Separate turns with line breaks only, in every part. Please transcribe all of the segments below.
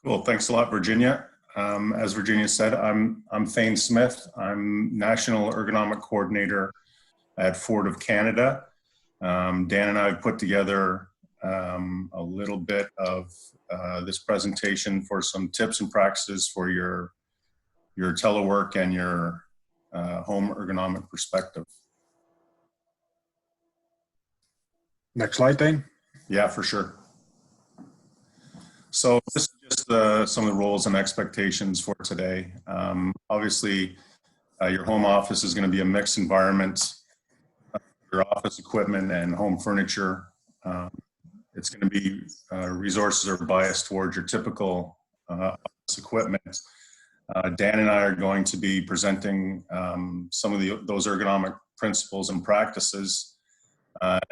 Cool. Thanks a lot, Virginia. As Virginia said, I'm Thane Smith. I'm National Ergonomic Coordinator at Ford of Canada. Dan and I have put together a little bit of this presentation for some tips and practices for your telework and your home ergonomic perspective.
Next slide, Thane.
Yeah, for sure. So this is just some of the roles and expectations for today. Obviously, your home office is going to be a mixed environment. Your office equipment and home furniture. It's going to be resources are biased towards your typical office equipment. Dan and I are going to be presenting some of those ergonomic principles and practices,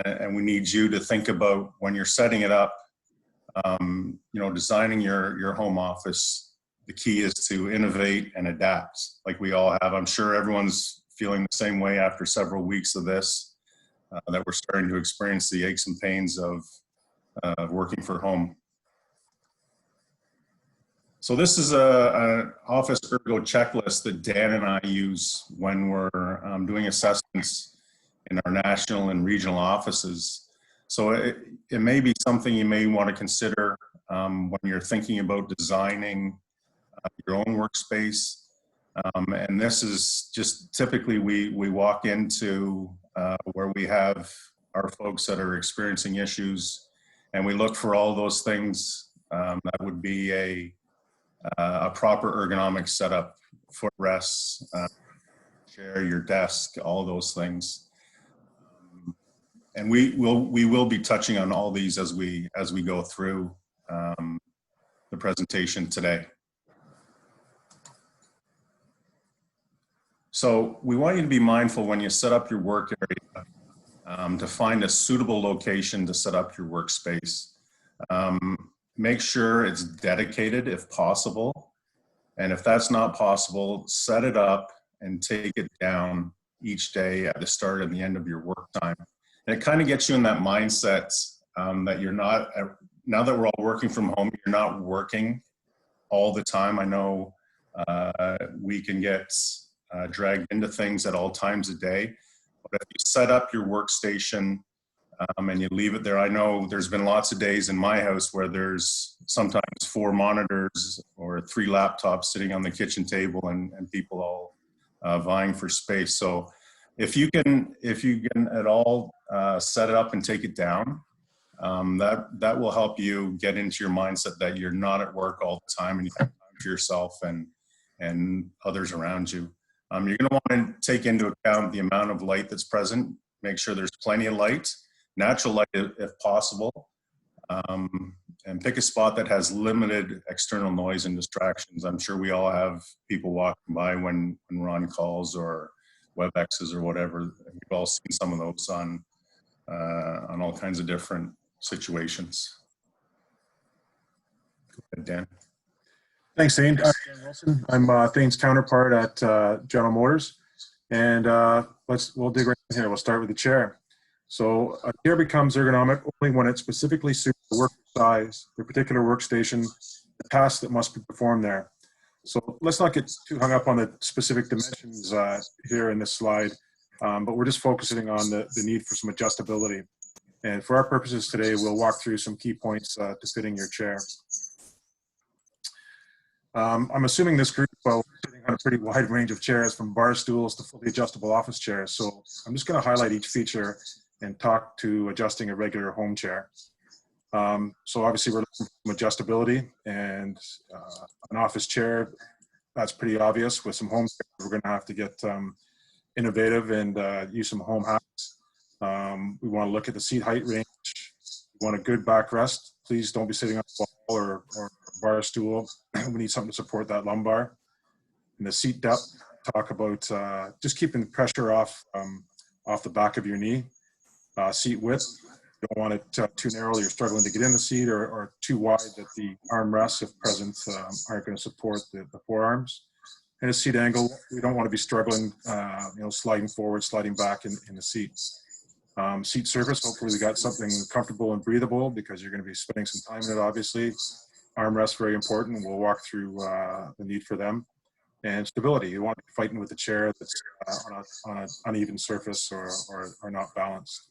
and we need you to think about when you're setting it up. Designing your home office, the key is to innovate and adapt like we all have. I'm sure everyone's feeling the same way after several weeks of this, that we're starting to experience the aches and pains of working from home. So this is an office ergo checklist that Dan and I use when we're doing assessments in our national and regional offices. So it may be something you may want to consider when you're thinking about designing your own workspace. And this is just typically we walk into where we have our folks that are experiencing issues, and we look for all those things that would be a proper ergonomic setup, footrests, chair, your desk, all those things. And we will be touching on all these as we go through the presentation today. So we want you to be mindful when you set up your work area to find a suitable location to set up your workspace. Make sure it's dedicated if possible. And if that's not possible, set it up and take it down each day at the start and the end of your work time. And it kind of gets you in that mindset that you're not, now that we're all working from home, you're not working all the time. I know we can get dragged into things at all times of day. But if you set up your workstation and you leave it there, I know there's been lots of days in my house where there's sometimes 4 monitors or 3 laptops sitting on the kitchen table and people all vying for space. So if you can at all set it up and take it down, that will help you get into your mindset that you're not at work all the time and you have time for yourself and others around you. You're going to want to take into account the amount of light that's present. Make sure there's plenty of light, natural light if possible, and pick a spot that has limited external noise and distractions. I'm sure we all have people walking by when we're on calls or WebExes or whatever. We've all seen some of those on all kinds of different situations. Go ahead, Dan.
Thanks, Thane. I'm Dan Wilson. I'm Thane's counterpart at General Motors. And we'll dig right in here. We'll start with the chair. So a chair becomes ergonomic only when it specifically suits the work size, the particular workstation, the tasks that must be performed there. So let's not get too hung up on the specific dimensions here in this slide, but we're just focusing on the need for some adjustability. And for our purposes today, we'll walk through some key points to fitting your chair. I'm assuming this group is sitting on a pretty wide range of chairs, from bar stools to fully adjustable office chairs. So I'm just going to highlight each feature and talk to adjusting a regular home chair. So obviously we're looking for some adjustability, and an office chair, that's pretty obvious. With some home chairs, we're going to have to get innovative and use some home hacks. We want to look at the seat height range. We want a good backrest. Please don't be sitting on a wall or a bar stool. We need something to support that lumbar. And the seat depth, talk about just keeping the pressure off the back of your knee. Seat width, you don't want it too narrow, you're struggling to get in the seat, or too wide that the armrests, if present, aren't going to support the forearms. And a seat angle, we don't want to be struggling, sliding forward, sliding back in the seat. Seat surface, hopefully we got something comfortable and breathable, because you're going to be spending some time in it, obviously. armrests, very important. We'll walk through the need for them. And stability, you want to be fighting with a chair that's on an uneven surface or not balanced.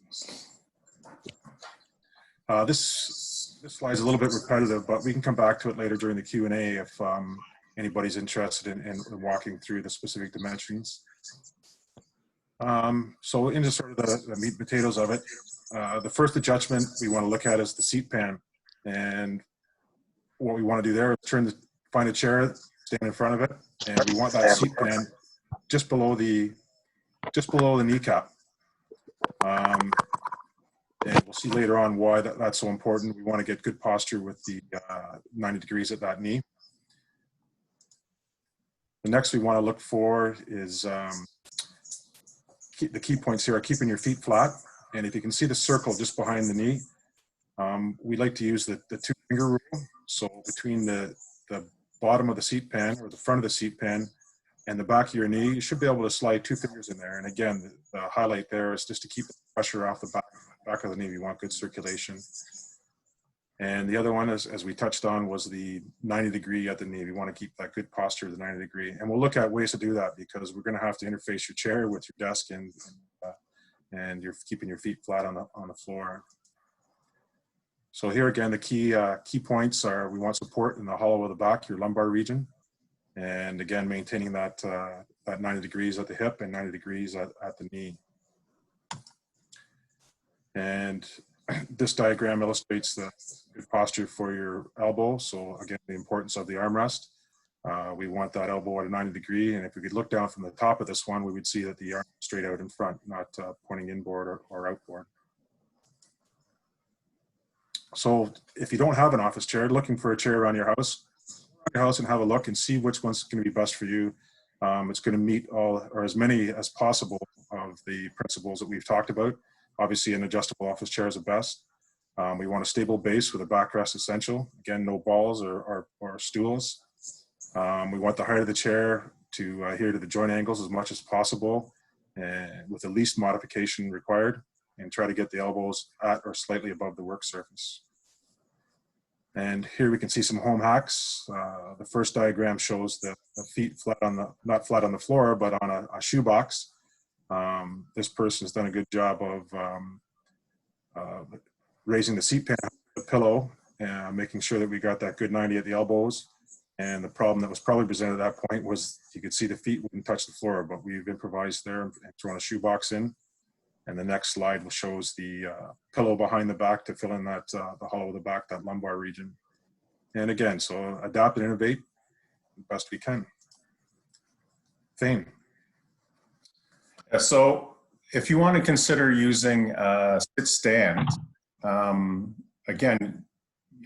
This slide is a little bit repetitive, but we can come back to it later during the Q&A if anybody's interested in walking through the specific dimensions. So into sort of the meat and potatoes of it, the first adjustment we want to look at is the seat pan. And what we want to do there is find a chair, stand in front of it, and we want that seat pan just below the kneecap. And we'll see later on why that's so important. We want to get good posture with the 90 degrees at that knee. The next we want to look for is the key points here are keeping your feet flat. And if you can see the circle just behind the knee, we like to use the two-finger rule. So between the bottom of the seat pan or the front of the seat pan and the back of your knee, you should be able to slide 2 fingers in there. And again, the highlight there is just to keep the pressure off the back of the knee. We want good circulation. And the other one, as we touched on, was the 90 degree at the knee. We want to keep that good posture of the 90 degree. And we'll look at ways to do that because we're going to have to interface your chair with your desk and you're keeping your feet flat on the floor. So here again, the key points are we want support in the hollow of the back, your lumbar region. And again, maintaining that 90 degrees at the hip and 90 degrees at the knee. And this diagram illustrates the good posture for your elbow. So again, the importance of the armrest. We want that elbow at a 90 degree. And if we could look down from the top of this one, we would see that the arm is straight out in front, not pointing inboard or outboard. So if you don't have an office chair, looking for a chair around your house and have a look and see which one's going to be best for you. It's going to meet all or as many as possible of the principles that we've talked about. Obviously, an adjustable office chair is the best. We want a stable base with a backrest essential. Again, no balls or stools. We want the height of the chair to adhere to the joint angles as much as possible and with the least modification required, and try to get the elbows at or slightly above the work surface. And here we can see some home hacks. The first diagram shows the feet flat on not flat on the floor, but on a shoebox. This person has done a good job of raising the seat pan, the pillow, making sure that we got that good 90 at the elbows. And the problem that was probably presented at that point was you could see the feet wouldn't touch the floor, but we've improvised there and thrown a shoebox in. And the next slide shows the pillow behind the back to fill in that the hollow of the back, that lumbar region. And again, so adapt and innovate the best we can. Thane.
Yeah, so if you want to consider using sit stand, again,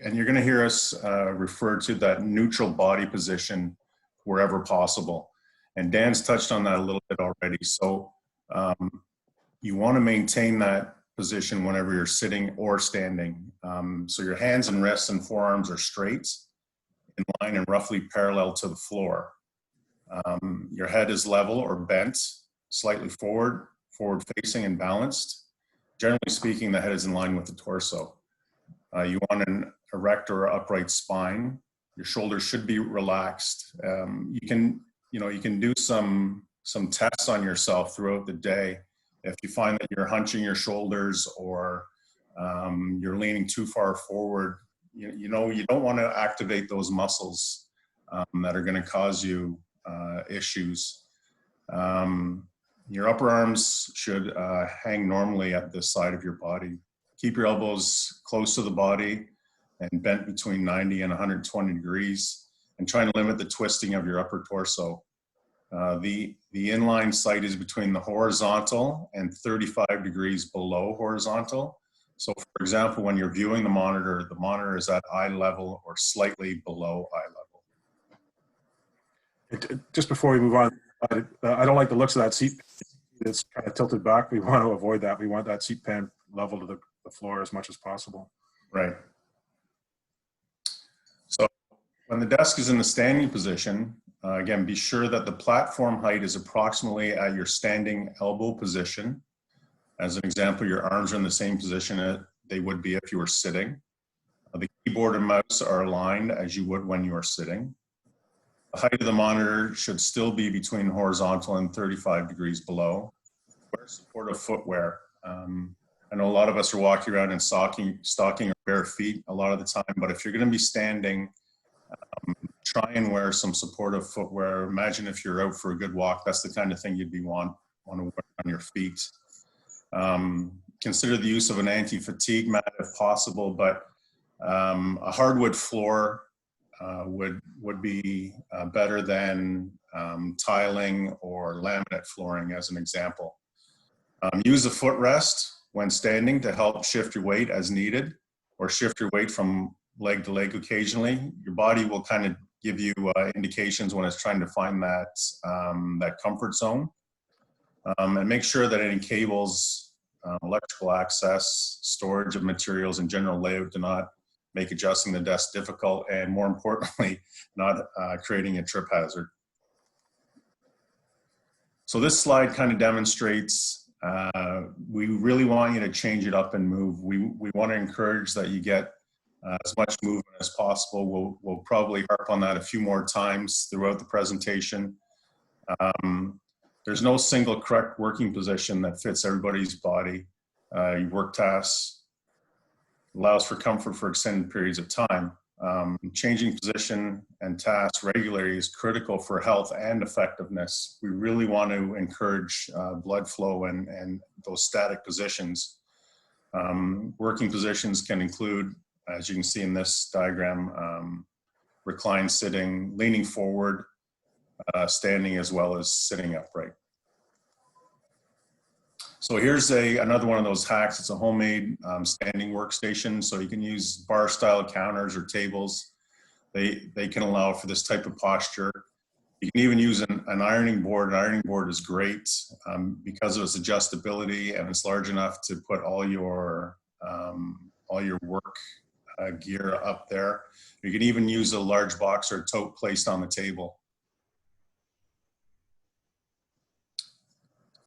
and you're going to hear us refer to that neutral body position wherever possible. And Dan's touched on that a little bit already. So you want to maintain that position whenever you're sitting or standing. So your hands and wrists and forearms are straight, in line and roughly parallel to the floor. Your head is level or bent, slightly forward facing and balanced. Generally speaking, the head is in line with the torso. You want an erect or upright spine. Your shoulders should be relaxed. You can do some tests on yourself throughout the day. If you find that you're hunching your shoulders or you're leaning too far forward, you don't want to activate those muscles that are going to cause you issues. Your upper arms should hang normally at the side of your body. Keep your elbows close to the body and bent between 90 and 120 degrees, and try and limit the twisting of your upper torso. The inline sight is between the horizontal and 35 degrees below horizontal. So for example, when you're viewing the monitor is at eye level or slightly below eye level.
Just before we move on, I don't like the looks of that seat. It's kind of tilted back. We want to avoid that. We want that seat pan level to the floor as much as possible.
Right. So when the desk is in the standing position, again, be sure that the platform height is approximately at your standing elbow position. As an example, your arms are in the same position that they would be if you were sitting. The keyboard and mouse are aligned as you would when you are sitting. The height of the monitor should still be between horizontal and 35 degrees below. Wear supportive footwear. I know a lot of us are walking around in stocking or bare feet a lot of the time, but if you're going to be standing, try and wear some supportive footwear. Imagine if you're out for a good walk, that's the kind of thing you'd want to wear on your feet. Consider the use of an anti-fatigue mat if possible, but a hardwood floor would be better than tiling or laminate flooring, as an example. Use a footrest when standing to help shift your weight as needed, or shift your weight from leg to leg occasionally. Your body will kind of give you indications when it's trying to find that, that comfort zone. And make sure that any cables, electrical access, storage of materials, and general layout do not make adjusting the desk difficult, and more importantly, not creating a trip hazard. So this slide kind of demonstrates, we really want you to change it up and move. We want to encourage that you get as much movement as possible. We'll probably harp on that a few more times throughout the presentation. There's no single correct working position that fits everybody's body. Your work tasks allows for comfort for extended periods of time. Changing position and tasks regularly is critical for health and effectiveness. We really want to encourage blood flow and those static positions. Working positions can include, as you can see in this diagram, reclined sitting, leaning forward, standing, as well as sitting upright. So here's another one of those hacks. It's a homemade standing workstation. So you can use bar style counters or tables. They can allow for this type of posture. You can even use an ironing board. An ironing board is great because of its adjustability, and it's large enough to put all your work gear up there. You can even use a large box or tote placed on the table.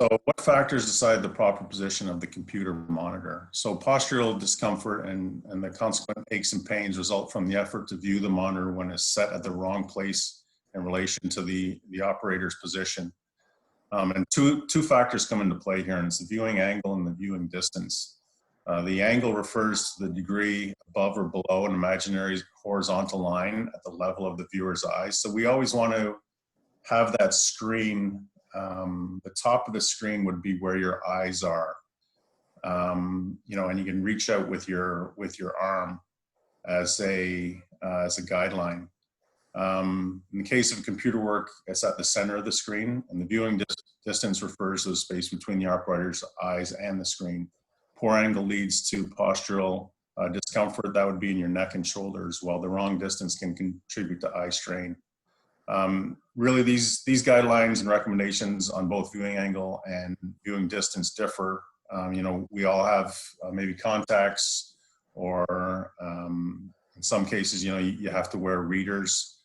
So what factors decide the proper position of the computer monitor? So postural discomfort and the consequent aches and pains result from the effort to view the monitor when it's set at the wrong place in relation to the operator's position. And two factors come into play here, and it's the viewing angle and the viewing distance. The angle refers to the degree above or below an imaginary horizontal line at the level of the viewer's eyes. So we always want to have that screen, the top of the screen would be where your eyes are. You know, and you can reach out with your arm as a guideline. In the case of computer work, it's at the center of the screen, and the viewing distance refers to the space between the operator's eyes and the screen. Poor angle leads to postural discomfort. That would be in your neck and shoulders, while the wrong distance can contribute to eye strain. Really, these guidelines and recommendations on both viewing angle and viewing distance differ. You know, we all have maybe contacts, or in some cases, you know, you have to wear readers.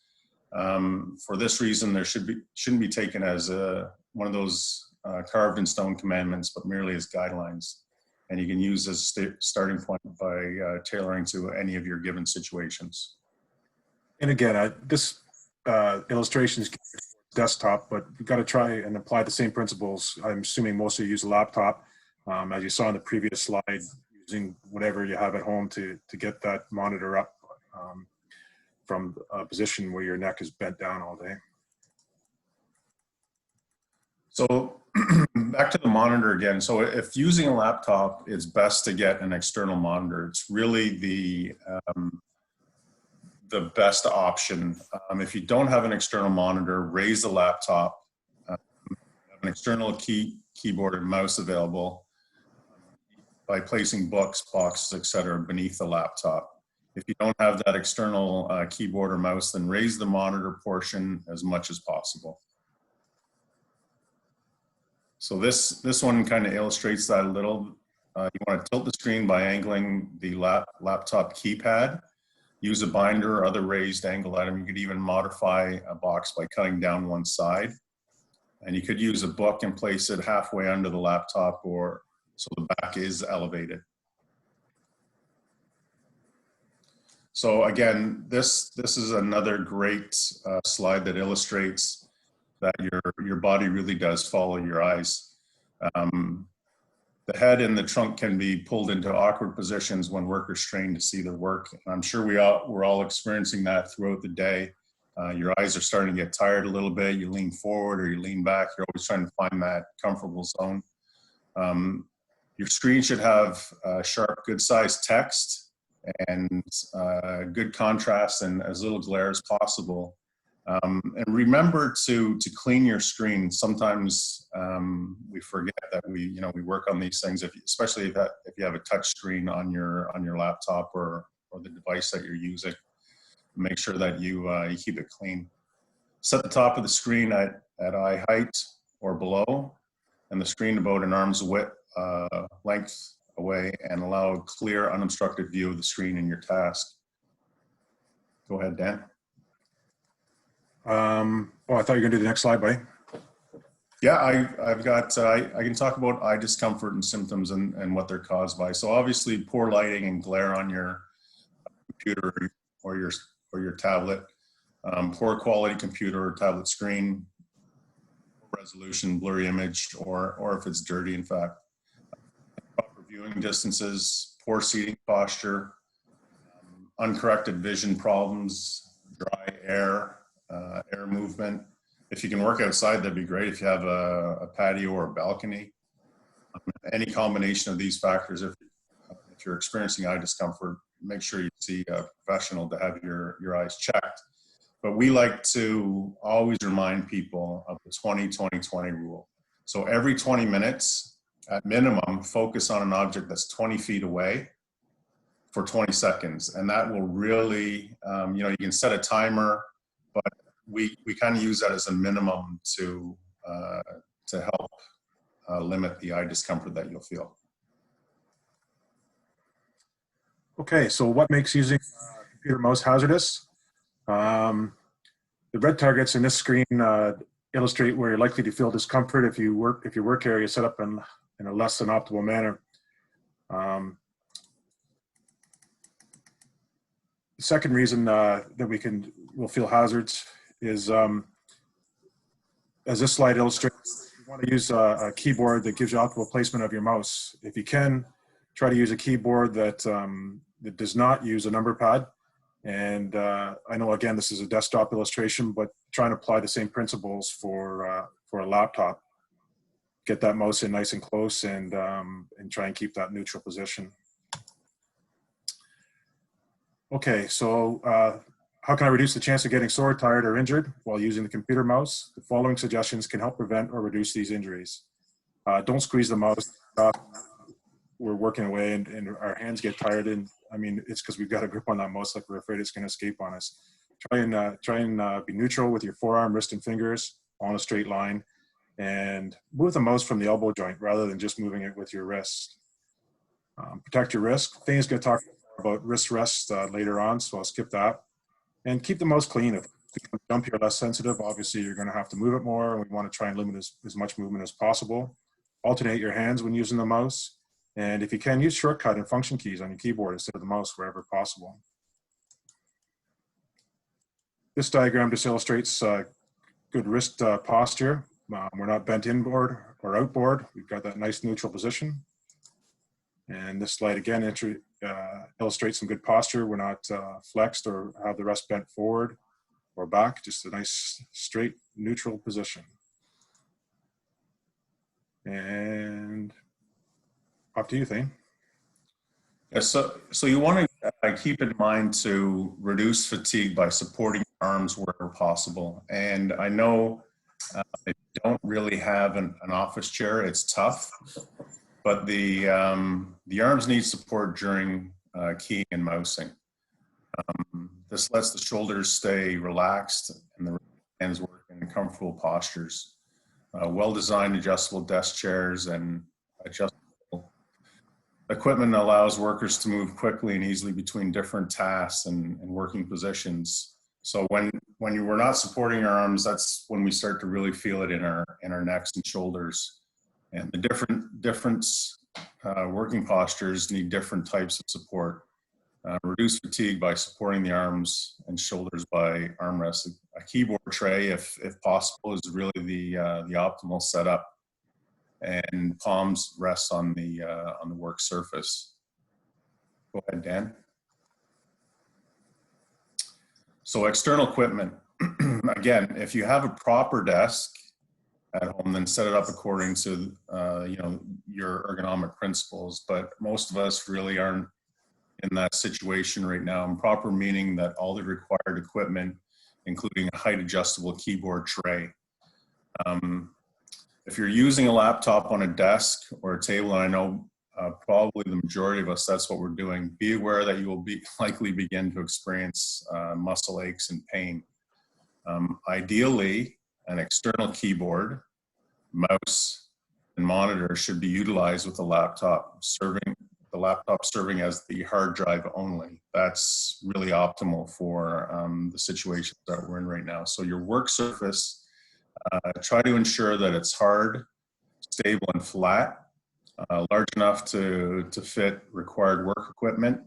For this reason, there shouldn't be taken as one of those carved in stone commandments, but merely as guidelines. And you can use as a starting point by tailoring to any of your given situations.
And again, this illustration is desktop, but you've got to try and apply the same principles. I'm assuming most of you use a laptop, as you saw in the previous slide, using whatever you have at home to get that monitor up from a position where your neck is bent down all day.
So back to the monitor again. So if using a laptop, it's best to get an external monitor. It's really the best option. If you don't have an external monitor, raise the laptop, have an external keyboard and mouse available by placing books, boxes, etc. beneath the laptop. If you don't have that external keyboard or mouse, then raise the monitor portion as much as possible. So this one kind of illustrates that a little. You want to tilt the screen by angling the laptop keypad. Use a binder or other raised angle item. You could even modify a box by cutting down one side. And you could use a book and place it halfway under the laptop, or so the back is elevated. So again, this is another great slide that illustrates that your body really does follow your eyes. The head and the trunk can be pulled into awkward positions when workers strain to see their work. And I'm sure we're all experiencing that throughout the day. Your eyes are starting to get tired a little bit. You lean forward or you lean back. You're always trying to find that comfortable zone. Your screen should have sharp, good-sized text and good contrast and as little glare as possible. And remember to clean your screen. Sometimes we forget that we work on these things, especially if you have a touch screen on your laptop or the device that you're using. Make sure that you keep it clean. Set the top of the screen at eye height or below, and the screen about an arm's width length away, and allow a clear, unobstructed view of the screen in your task. Go ahead, Dan.
I thought you were gonna do the next slide, buddy.
Yeah, I've got, I can talk about eye discomfort and symptoms and what they're caused by. So obviously poor lighting and glare on your computer or your tablet, poor quality computer or tablet screen, resolution, blurry image, or if it's dirty, in fact. Proper viewing distances, poor seating posture, uncorrected vision problems, dry air, air movement. If you can work outside, that'd be great. If you have a patio or a balcony, any combination of these factors, if you're experiencing eye discomfort, make sure you see a professional to have your eyes checked. But we like to always remind people of the 20-20-20 rule. So every 20 minutes, at minimum, focus on an object that's 20 feet away for 20 seconds. And that will really, you can set a timer, but we kind of use that as a minimum to help limit the eye discomfort that you'll feel.
Okay, so what makes using a computer mouse hazardous? The red targets in this screen illustrate where you're likely to feel discomfort if your work area is set up in a less than optimal manner. The second reason that we'll feel hazards is, as this slide illustrates, you want to use a keyboard that gives you optimal placement of your mouse. If you can, try to use a keyboard that does not use a number pad. And I know, again, this is a desktop illustration, but try and apply the same principles for a laptop. Get that mouse in nice and close and try and keep that neutral position. Okay, so how can I reduce the chance of getting sore, tired, or injured while using the computer mouse? The following suggestions can help prevent or reduce these injuries. Don't squeeze the mouse. We're working away and our hands get tired, and I mean, it's because we've got a grip on that mouse like we're afraid it's going to escape on us. Try and be neutral with your forearm, wrist, and fingers on a straight line, and move the mouse from the elbow joint rather than just moving it with your wrist. Protect your wrist. Thayne's going to talk about wrist rest later on, so I'll skip that. And keep the mouse clean. If you jump, you're less sensitive. Obviously, you're going to have to move it more, and we want to try and limit as much movement as possible. Alternate your hands when using the mouse. And if you can, use shortcut and function keys on your keyboard instead of the mouse wherever possible. This diagram just illustrates good wrist posture. We're not bent inboard or outboard. We've got that nice neutral position. And this slide again illustrates some good posture. We're not flexed or have the wrist bent forward or back, just a nice straight neutral position. And up to you, Thane.
Yeah, so you want to keep in mind to reduce fatigue by supporting your arms wherever possible. And I know if you don't really have an office chair, it's tough, but the arms need support during keying and mousing. This lets the shoulders stay relaxed and the hands work in comfortable postures. Well-designed adjustable desk chairs and adjustable equipment allows workers to move quickly and easily between different tasks and working positions. So when we're not supporting our arms, that's when we start to really feel it in our necks and shoulders. And the different working postures need different types of support. Reduce fatigue by supporting the arms and shoulders by armrests. A keyboard tray, if possible, is really the optimal setup, and palms rest on the work surface. Go ahead, Dan. So external equipment. Again, if you have a proper desk at home, then set it up according to your ergonomic principles. But most of us really aren't in that situation right now. And proper meaning that all the required equipment, including a height adjustable keyboard tray. If you're using a laptop on a desk or a table, and I know probably the majority of us, that's what we're doing, be aware that you will likely begin to experience muscle aches and pain. Ideally, an external keyboard, mouse, and monitor should be utilized with the laptop serving as the hard drive only. That's really optimal for the situation that we're in right now. So your work surface, try to ensure that it's hard, stable, and flat, large enough to fit required work equipment.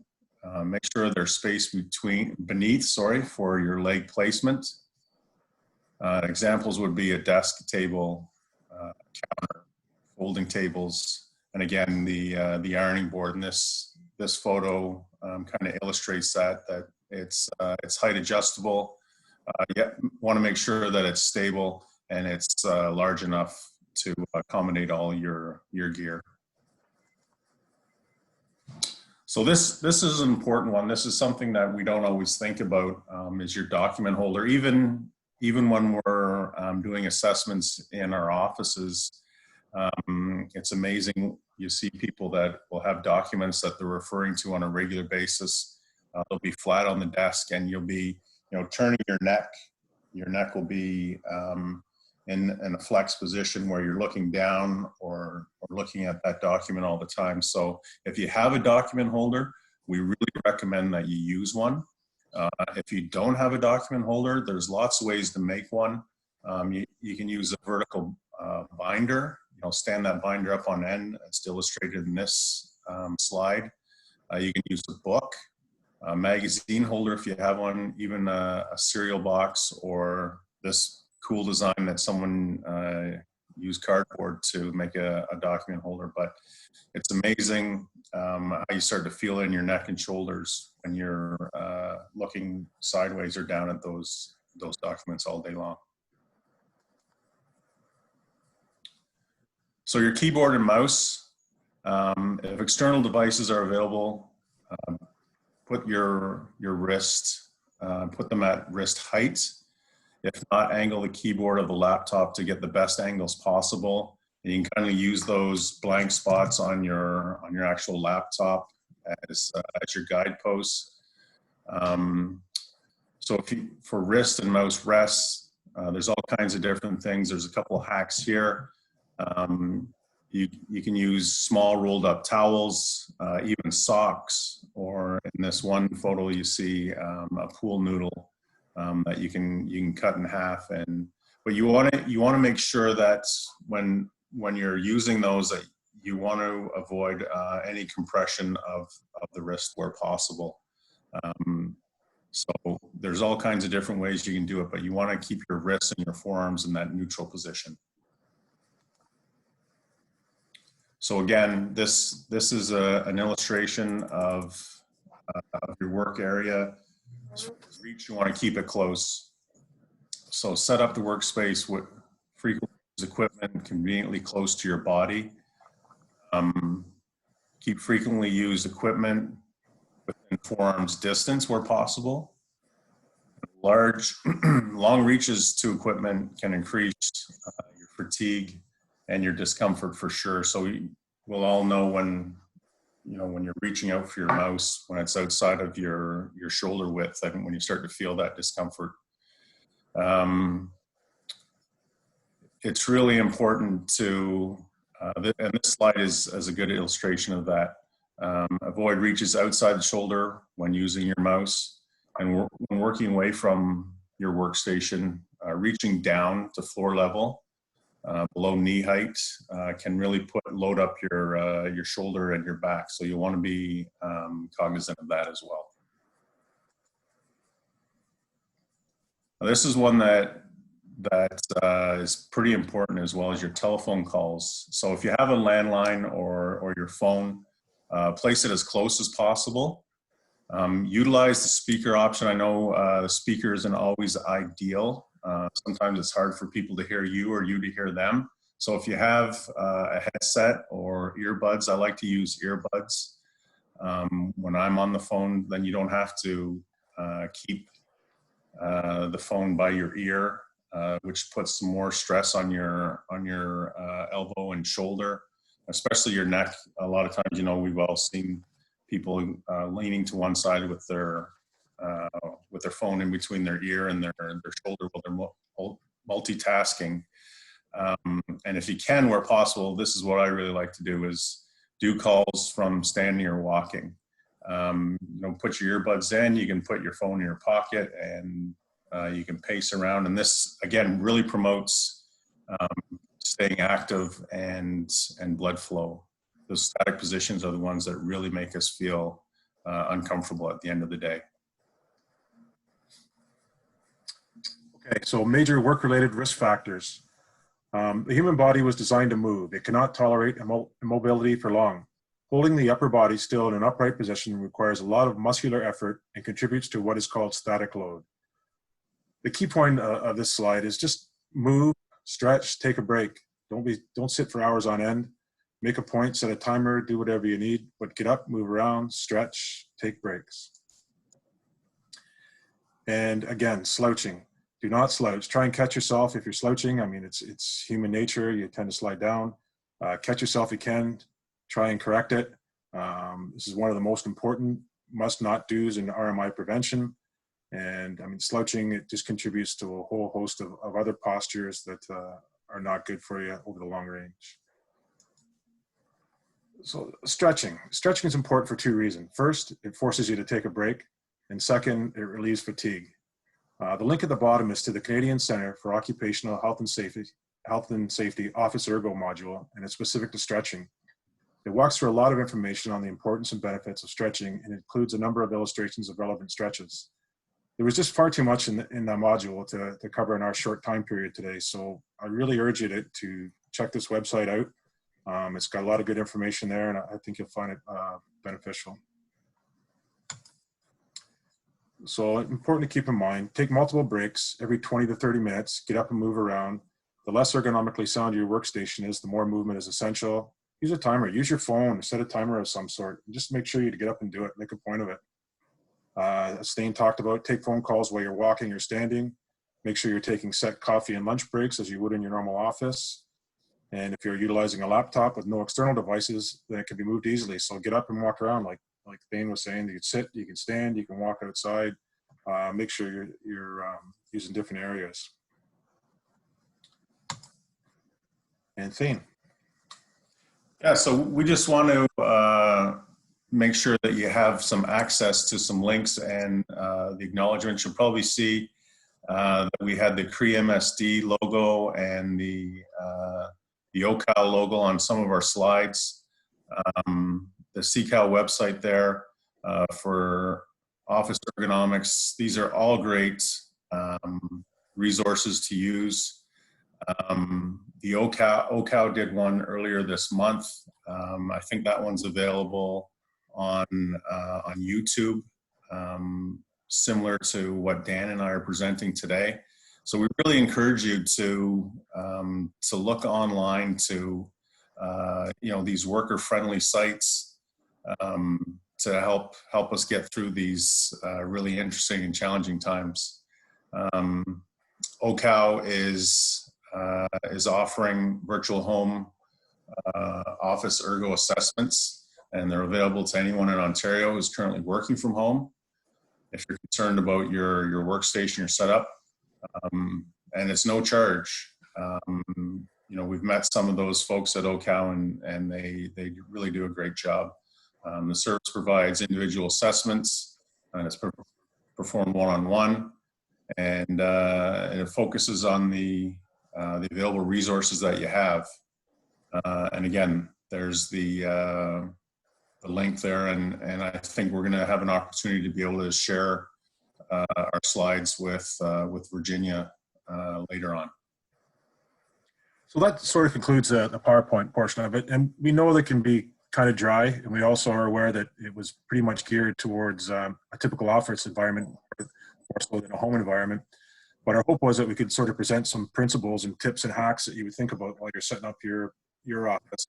Make sure there's space beneath for your leg placement. Examples would be a desk, table, counter, folding tables, and again the ironing board. And this photo kind of illustrates that it's height adjustable. You want to make sure that it's stable and it's large enough to accommodate all your gear. So this is an important one. This is something that we don't always think about, is your document holder. Even when we're doing assessments in our offices, it's amazing. You see people that will have documents that they're referring to on a regular basis. They'll be flat on the desk, and you'll be, turning your neck. Your neck will be in a flex position where you're looking down or looking at that document all the time. So if you have a document holder, we really recommend that you use one. If you don't have a document holder, there's lots of ways to make one. You can use a vertical binder. Stand that binder up on end. It's illustrated in this slide. You can use a book, a magazine holder if you have one, even a cereal box, or this cool design that someone used cardboard to make a document holder. But it's amazing how you start to feel it in your neck and shoulders when you're looking sideways or down at those documents all day long. So your keyboard and mouse, if external devices are available, put your wrist, put them at wrist height. If not, angle the keyboard of the laptop to get the best angles possible. And you can kind of use those blank spots on your actual laptop as your guideposts. So for wrist and mouse rests, there's all kinds of different things. There's a couple of hacks here. You can use small rolled up towels, even socks, or in this one photo you see a pool noodle that you can cut in half. But you want to make sure that when you're using those, that you want to avoid any compression of the wrist where possible. So there's all kinds of different ways you can do it, but you want to keep your wrists and your forearms in that neutral position. So again, this is an illustration of your work area. Reach, you want to keep it close. So set up the workspace with frequent equipment conveniently close to your body. Keep frequently used equipment within forearms distance where possible. Long reaches to equipment can increase your fatigue and your discomfort for sure. So we'll all know when you're reaching out for your mouse, when it's outside of your shoulder width, and when you start to feel that discomfort. It's really important to, and this slide is a good illustration of that. Avoid reaches outside the shoulder when using your mouse, and when working away from your workstation, reaching down to floor level, below knee height, can really load up your shoulder and your back. So you want to be cognizant of that as well. This is one that is pretty important, as well as your telephone calls. So if you have a landline or your phone, place it as close as possible. Utilize the speaker option. I know the speaker isn't always ideal. Sometimes it's hard for people to hear you or you to hear them. So if you have a headset or earbuds, I like to use earbuds. When I'm on the phone, then you don't have to keep the phone by your ear, which puts more stress on your elbow and shoulder, especially your neck. A lot of times, you know, we've all seen people leaning to one side with their phone in between their ear and their shoulder while they're multitasking. And if you can, where possible, this is what I really like to do: is do calls from standing or walking. You know, put your earbuds in, you can put your phone in your pocket, and you can pace around. And this, again, really promotes staying active and blood flow. Those static positions are the ones that really make us feel uncomfortable at the end of the day.
Okay, so major work-related risk factors. The human body was designed to move. It cannot tolerate immobility for long. Holding the upper body still in an upright position requires a lot of muscular effort and contributes to what is called static load. The key point of this slide is just move, stretch, take a break. Don't sit for hours on end. Make a point, set a timer, do whatever you need, but get up, move around, stretch, take breaks. And again, slouching. Do not slouch. Try and catch yourself if you're slouching. I mean, it's human nature. You tend to slide down. Catch yourself if you can. Try and correct it. This is one of the most important must not do's in RMI prevention. And I mean, slouching, it just contributes to a whole host of other postures that are not good for you over the long range. So stretching. Stretching is important for two reasons. First, it forces you to take a break. And second, it relieves fatigue. The link at the bottom is to the Canadian Centre for Occupational Health and Safety Office Ergo module, and it's specific to stretching. It walks through a lot of information on the importance and benefits of stretching, and includes a number of illustrations of relevant stretches. There was just far too much in that module to cover in our short time period today, so I really urge you to check this website out. It's got a lot of good information there, and I think you'll find it beneficial. So important to keep in mind, take multiple breaks every 20 to 30 minutes, get up and move around. The less ergonomically sound your workstation is, the more movement is essential. Use a timer, use your phone, set a timer of some sort. Just make sure you get up and do it, make a point of it. As Thane talked about, take phone calls while you're walking or standing. Make sure you're taking set coffee and lunch breaks as you would in your normal office. And if you're utilizing a laptop with no external devices, then it can be moved easily. So get up and walk around like Thane was saying. You can sit, you can stand, you can walk outside. Make sure you're using different areas. And Thane.
Yeah, so we just want to make sure that you have some access to some links and the acknowledgements. You'll probably see that we had the Cree MSD logo and the OCAL logo on some of our slides. The CCAL website there for office ergonomics. These are all great resources to use. The OCAL did one earlier this month. I think that one's available on YouTube, similar to what Dan and I are presenting today. So we really encourage you to look online to these worker-friendly sites to help us get through these really interesting and challenging times. OCAL is offering virtual home office ergo assessments, and they're available to anyone in Ontario who's currently working from home. If you're concerned about your workstation, your setup, and it's no charge. We've met some of those folks at OCAL, and they really do a great job. The service provides individual assessments, and it's performed one-on-one, and it focuses on the available resources that you have. And again, there's the link there, and I think we're going to have an opportunity to be able to share our slides with Virginia later on.
So that sort of concludes the PowerPoint portion of it. And we know that can be kind of dry. And we also are aware that it was pretty much geared towards a typical office environment, more so than a home environment. But our hope was that we could sort of present some principles and tips and hacks that you would think about while you're setting up your office,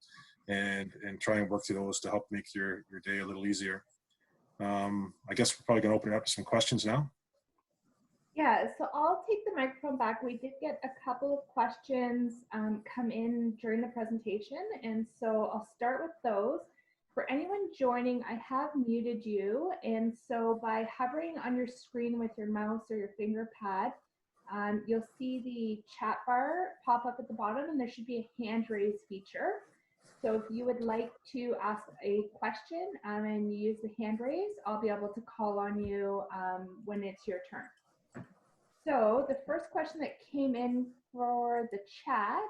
and try and work through those to help make your day a little easier. I guess we're probably going to open it up to some questions now.
Yeah, so I'll take the microphone back. We did get a couple of questions come in during the presentation, and so I'll start with those. For anyone joining, I have muted you, and so by hovering on your screen with your mouse or your finger pad, you'll see the chat bar pop up at the bottom, and there should be a hand raise feature. So if you would like to ask a question and you use the hand raise, I'll be able to call on you when it's your turn. So the first question that came in for the chat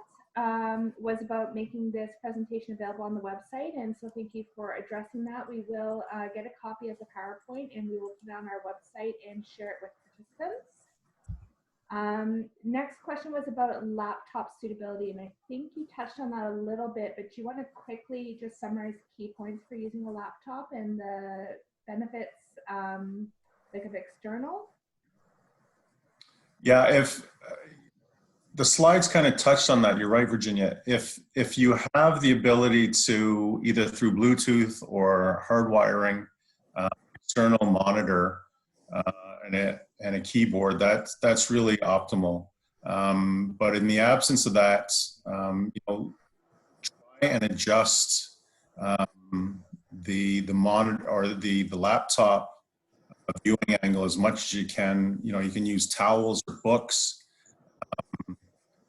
was about making this presentation available on the website. And so thank you for addressing that. We will get a copy of the PowerPoint and we will put it on our website and share it with participants. Next question was about laptop suitability. And I think you touched on that a little bit, but do you want to quickly just summarize key points for using a laptop and the benefits like of external?
Yeah, if the slides kind of touched on that, you're right, Virginia. If you have the ability to either through Bluetooth or hardwiring external monitor and a keyboard, that's really optimal. But in the absence of that, you know, try and adjust the monitor or the laptop viewing angle as much as you can. You know, you can use towels or books.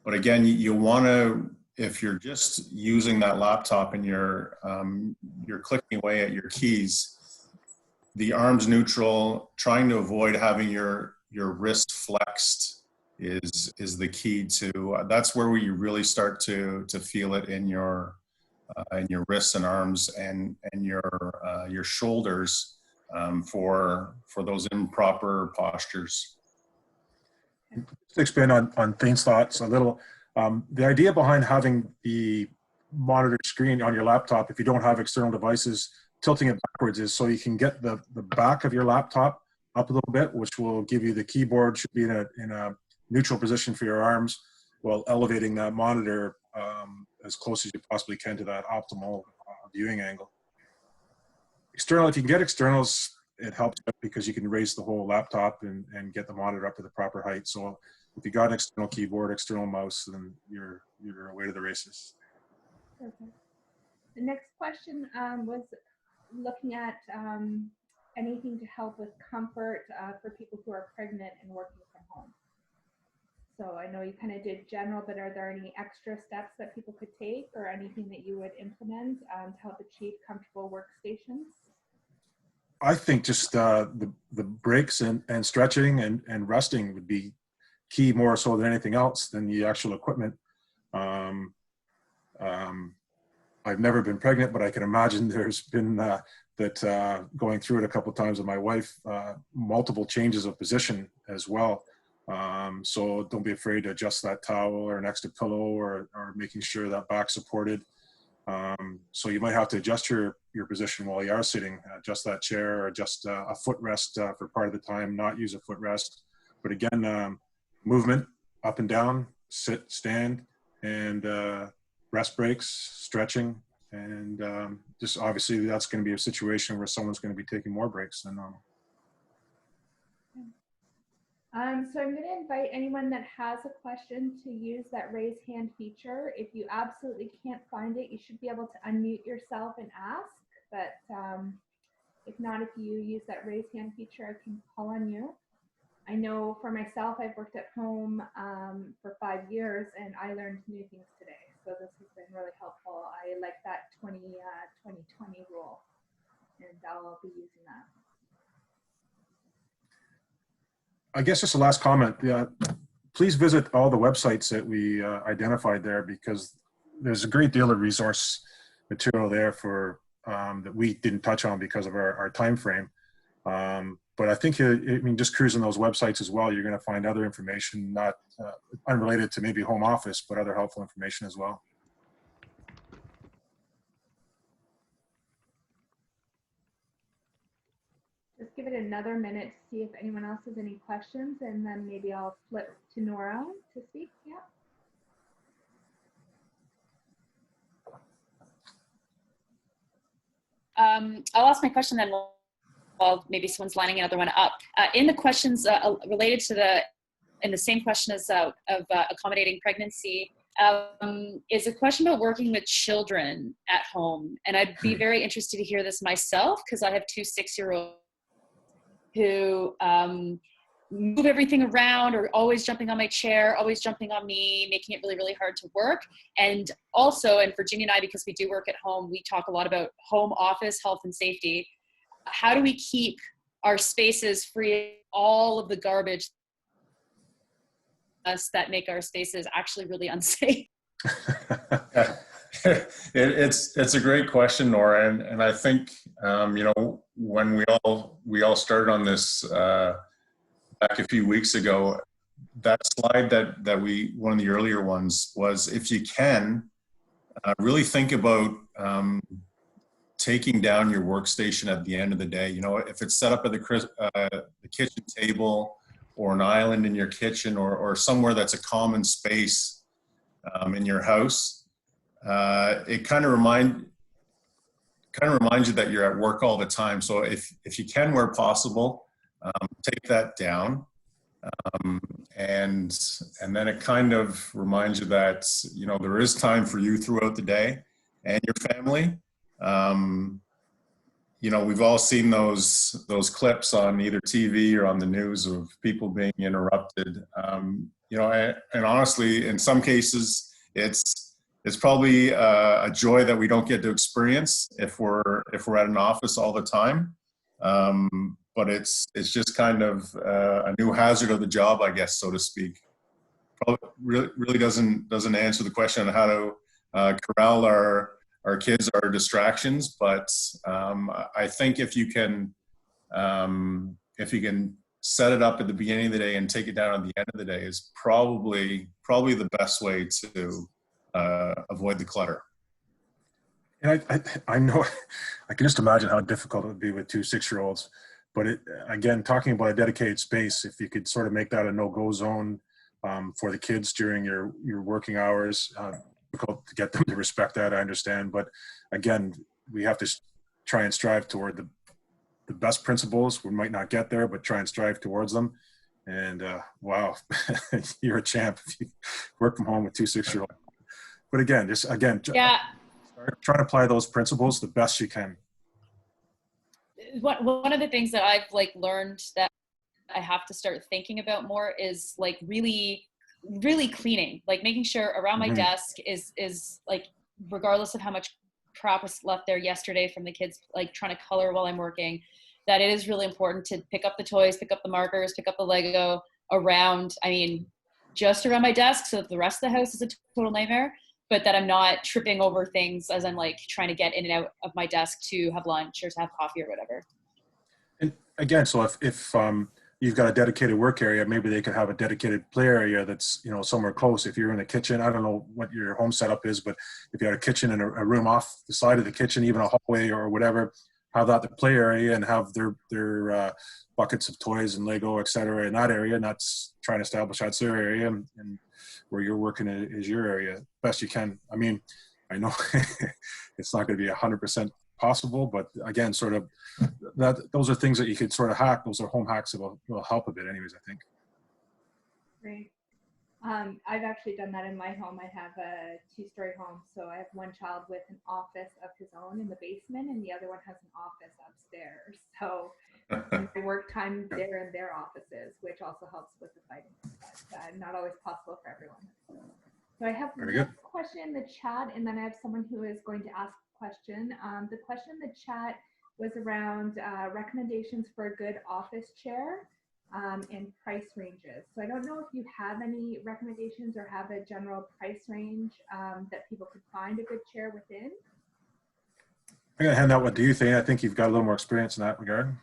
But again, you want to, if you're just using that laptop and you're clicking away at your keys, the arms neutral, trying to avoid having your wrist flexed is the key to, that's where you really start to feel it in your wrists and arms and your shoulders for those improper postures.
To expand on Thane's thoughts a little, the idea behind having the monitor screen on your laptop, if you don't have external devices, tilting it backwards is so you can get the back of your laptop up a little bit, which will give you the keyboard should be in a neutral position for your arms, while elevating that monitor as close as you possibly can to that optimal viewing angle. External, if you can get externals, it helps because you can raise the whole laptop and get the monitor up to the proper height. So if you got an external keyboard, external mouse, then you're away to the races.
Okay. The next question was looking at anything to help with comfort for people who are pregnant and working from home. So I know you kind of did general, but are there any extra steps that people could take or anything that you would implement to help achieve comfortable workstations?
I think just the breaks and stretching and resting would be key, more so than anything else than the actual equipment. I've never been pregnant, but I can imagine there's been going through it a couple of times with my wife, multiple changes of position as well. So don't be afraid to adjust that towel or an extra pillow or making sure that back's supported. So you might have to adjust your position while you are sitting, adjust that chair, or adjust a footrest for part of the time, not use a footrest. But again, movement up and down, sit, stand, and rest breaks, stretching, and just obviously that's going to be a situation where someone's going to be taking more breaks than normal.
So I'm going to invite anyone that has a question to use that raise hand feature. If you absolutely can't find it, you should be able to unmute yourself and ask. But if not, if you use that raise hand feature, I can call on you. I know for myself, I've worked at home for 5 years and I learned new things today. So this has been really helpful. I like that 20-20 rule, and I'll be using that.
I guess just a last comment. Please visit all the websites that we identified there, because there's a great deal of resource material there for that we didn't touch on because of our time frame. But I think, I mean, just cruising those websites as well, you're going to find other information, not unrelated to maybe home office, but other helpful information as well.
Just give it another minute to see if anyone else has any questions, and then maybe I'll flip to Nora to speak. Yeah.
I'll ask my question then while maybe someone's lining another one up. In the questions related to in the same question as of accommodating pregnancy, is a question about working with children at home. And I'd be very interested to hear this myself, because I have two 6-year-olds who move everything around, or always jumping on my chair, always jumping on me, making it really, really hard to work. And also, and Virginia and I, because we do work at home, we talk a lot about home office, health and safety. How do we keep our spaces free of all of the garbage that make our spaces actually really unsafe?
It's a great question, Nora, and I think you know, when we all started on this back a few weeks ago, that slide that we, one of the earlier ones, was, if you can really think about taking down your workstation at the end of the day. You know, if it's set up at the kitchen table, or an island in your kitchen, or somewhere that's a common space in your house, it kind of reminds you that you're at work all the time. So if you can, where possible, take that down, and then it kind of reminds you that, you know, there is time for you throughout the day and your family. You know, we've all seen those clips on either TV or on the news of people being interrupted. You know, and honestly, in some cases, it's probably a joy that we don't get to experience if we're at an office all the time. But it's just kind of a new hazard of the job, I guess, so to speak. Probably really doesn't answer the question on how to corral our kids, our distractions, but I think if you can set it up at the beginning of the day and take it down at the end of the day, is probably the best way to avoid the clutter.
And I know, I can just imagine how difficult it would be with two 6-year-olds. But again, talking about a dedicated space, if you could sort of make that a no-go zone for the kids during your working hours, difficult to get them to respect that, I understand. But again, we have to try and strive toward the best principles. We might not get there, but try and strive towards them. And wow, you're a champ if you work from home with two 6-year-olds. But again, yeah, try to apply those principles the best you can.
One of the things that I've learned that I have to start thinking about more is really cleaning, making sure around my desk is regardless of how much crap was left there yesterday from the kids trying to color while I'm working, that it is really important to pick up the toys, pick up the markers, pick up the Lego around, just around my desk, so that the rest of the house is a total nightmare, but that I'm not tripping over things as I'm trying to get in and out of my desk to have lunch or to have coffee or whatever.
And again, so if you've got a dedicated work area, maybe they could have a dedicated play area that's, you know, somewhere close. If you're in a kitchen, I don't know what your home setup is, but if you had a kitchen and a room off the side of the kitchen, even a hallway or whatever, have that the play area and have their buckets of toys and Lego, et cetera, in that area, and that's trying to establish that's their area, and where you're working is your area best you can. I know it's not going to be 100% possible, but again, sort of those are things that you could sort of hack. Those are home hacks that will help a bit anyways, I think.
Great. I've actually done that in my home. I have a 2-story home, so I have one child with an office of his own in the basement, and the other one has an office upstairs. So I work time there in their offices, which also helps with the fighting, but not always possible for everyone. So I have one question in the chat, and then I have someone who is going to ask a question. The question in the chat was around recommendations for a good office chair. And price ranges. So I don't know if you have any recommendations or have a general price range that people could find a good chair within.
I'm going to hand that one to you, Thane. I think you've got a little more experience in that regard.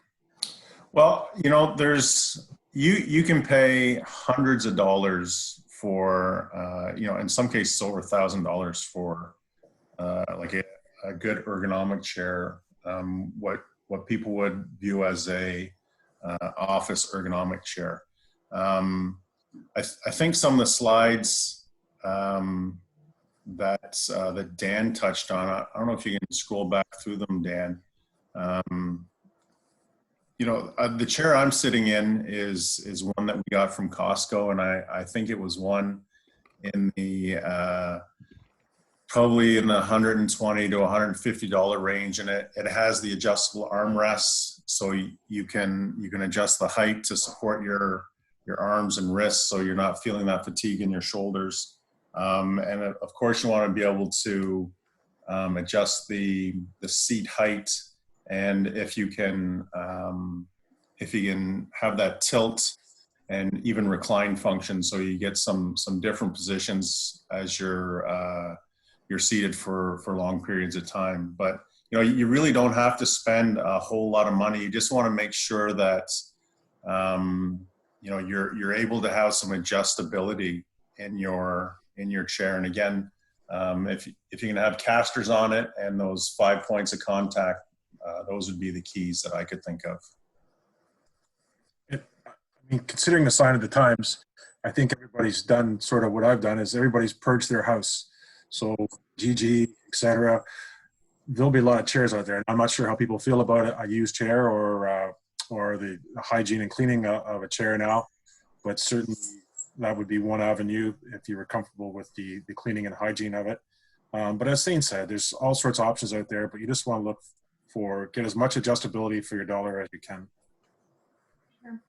Well, you know, you can pay hundreds of dollars for, you know, in some cases over $1,000 for like a good ergonomic chair. What people would view as a office ergonomic chair. I think some of the slides that Dan touched on. I don't know if you can scroll back through them, Dan. You know, the chair I'm sitting in is one that we got from Costco, and I think it was one in the probably in the $120 to $150 range, and it has the adjustable armrests, so you can adjust the height to support your arms and wrists, so you're not feeling that fatigue in your shoulders. And of course, you want to be able to adjust the seat height, and if you can have that tilt and even recline function, so you get some different positions as you're seated for long periods of time. But you know, you really don't have to spend a whole lot of money. You just want to make sure that you know, you're able to have some adjustability in your chair. And again, if you can have casters on it and those 5 points of contact, those would be the keys that I could think of.
I mean, considering the sign of the times, I think everybody's done sort of what I've done, is everybody's purged their house. So GG, etc. There'll be a lot of chairs out there, and I'm not sure how people feel about a used chair or the hygiene and cleaning of a chair now, but certainly that would be one avenue if you were comfortable with the cleaning and hygiene of it. But as Shane said, there's all sorts of options out there, but you just want to look get as much adjustability for your dollar as you can.
Sure.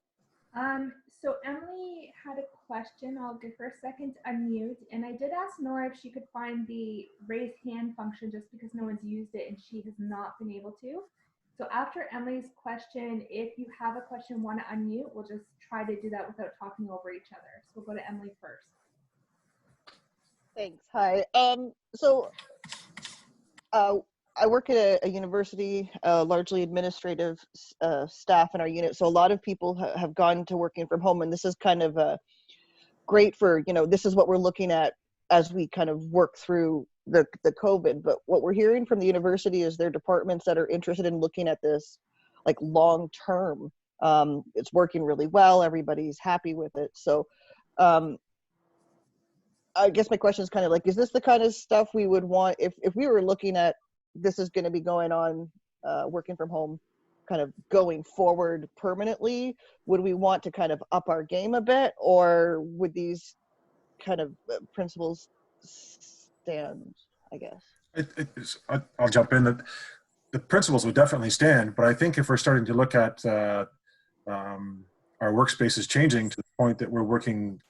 So Emily had a question. I'll give her a second to unmute. And I did ask Nora if she could find the raise hand function, just because no one's used it and she has not been able to. So after Emily's question, if you have a question, want to unmute, we'll just try to do that without talking over each other. So we'll go to Emily first.
Thanks. Hi. I work at a university, largely administrative staff in our unit. So a lot of people have gone to working from home, and this is kind of great for, you know, this is what we're looking at as we kind of work through the COVID. But what we're hearing from the university is there are departments that are interested in looking at this like long term. It's working really well. Everybody's happy with it. So I guess my question is kind of like, is this the kind of stuff we would want if we were looking at this is going to be going on, working from home kind of going forward permanently? Would we want to kind of up our game a bit, or would these kind of principles stand, I guess?
I'll jump in. That the principles would definitely stand, but I think if we're starting to look at our workspaces changing to the point that we're working,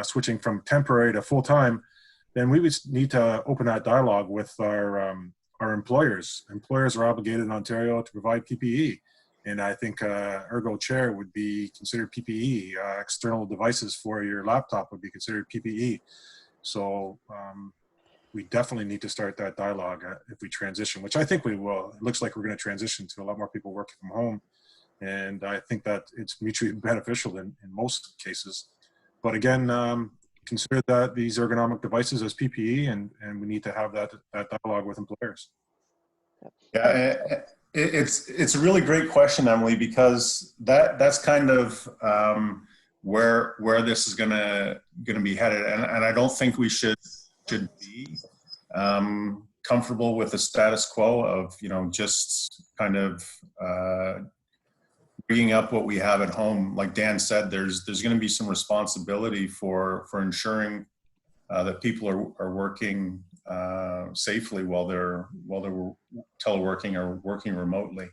switching from temporary to full-time, then we would need to open that dialogue with our employers. Employers are obligated in Ontario to provide PPE, and I think ergo chair would be considered PPE. External devices for your laptop would be considered PPE. So we definitely need to start that dialogue if we transition, which I think we will. It looks like we're going to transition to a lot more people working from home, and I think that it's mutually beneficial in most cases. But again, consider that these ergonomic devices as PPE, and we need to have that dialogue with employers.
Yeah, it's a really great question, Emily, because that's kind of where this is gonna be headed, and I don't think we should be comfortable with the status quo of, you know, just kind of bringing up what we have at home. Like Dan said, there's going to be some responsibility for ensuring that people are working safely while they're teleworking or working remotely.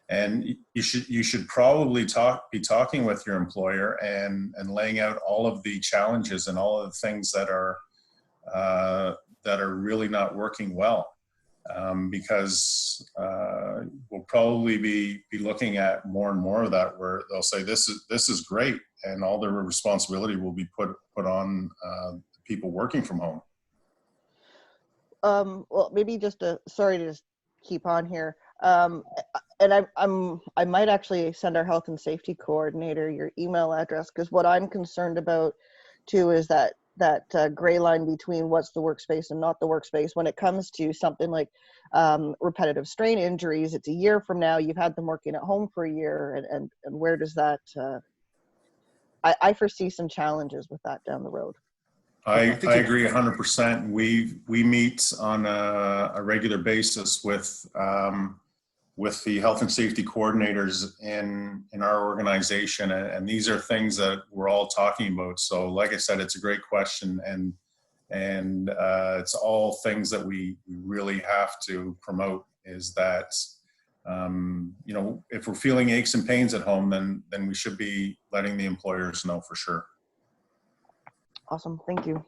And you should probably be talking with your employer and laying out all of the challenges and all of the things that are really not working well. Because we'll probably be looking at more and more of that, where they'll say this is great, and all the responsibility will be put on people working from home.
Well, maybe just sorry to just keep on here. and I might actually send our health and safety coordinator your email address, because what I'm concerned about too is that gray line between what's the workspace and not the workspace. When it comes to something like repetitive strain injuries, it's a year from now, you've had them working at home for a year, and where does that, I foresee some challenges with that down the road.
I agree 100%. We meet on a regular basis with the health and safety coordinators in our organization, and these are things that we're all talking about. So, like I said, it's a great question, and it's all things that we really have to promote. Is that you know, if we're feeling aches and pains at home, then we should be letting the employers know for sure.
Awesome, thank you.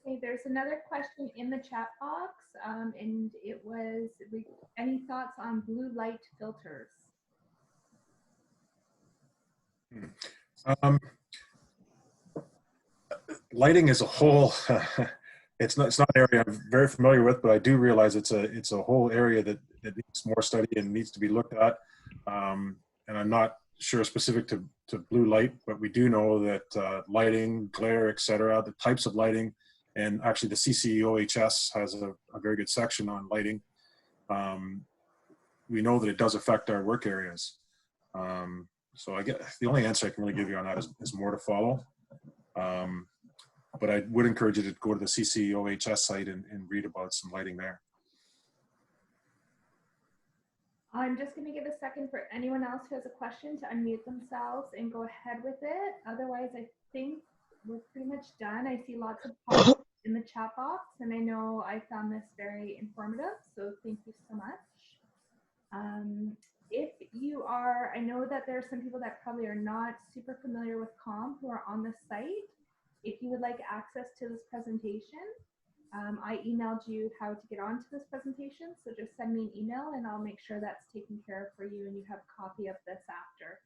Okay, there's another question in the chat box, and it was, any thoughts on blue light filters?
Lighting as a whole, it's not an area I'm very familiar with, but I do realize it's a whole area that needs more study and needs to be looked at. And I'm not sure specific to blue light, but we do know that lighting, glare, etc., the types of lighting, and actually the CCOHS has a very good section on lighting. We know that it does affect our work areas. So I guess the only answer I can really give you on that is more to follow. But I would encourage you to go to the CCOHS site and read about some lighting there.
I'm just going to give a second for anyone else who has a question to unmute themselves and go ahead with it. Otherwise, I think we're pretty much done. I see lots of comments in the chat box, and I know I found this very informative, so thank you so much. If you are, I know that there are some people that probably are not super familiar with COM who are on the site. If you would like access to this presentation, I emailed you how to get onto this presentation, so just send me an email and I'll make sure that's taken care of for you and you have a copy of this after.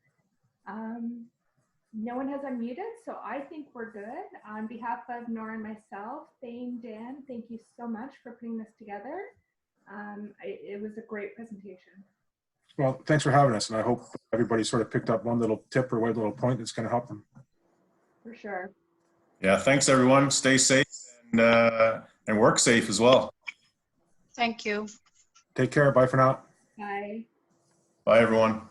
No one has unmuted, so I think we're good. On behalf of Nora and myself, Thane, Dan, thank you so much for putting this together. It was a great presentation.
Well, thanks for having us, and I hope everybody sort of picked up one little tip or one little point that's going to help them.
For sure.
Yeah, thanks everyone. Stay safe and work safe as well.
Thank you.
Take care. Bye for now.
Bye.
Bye everyone.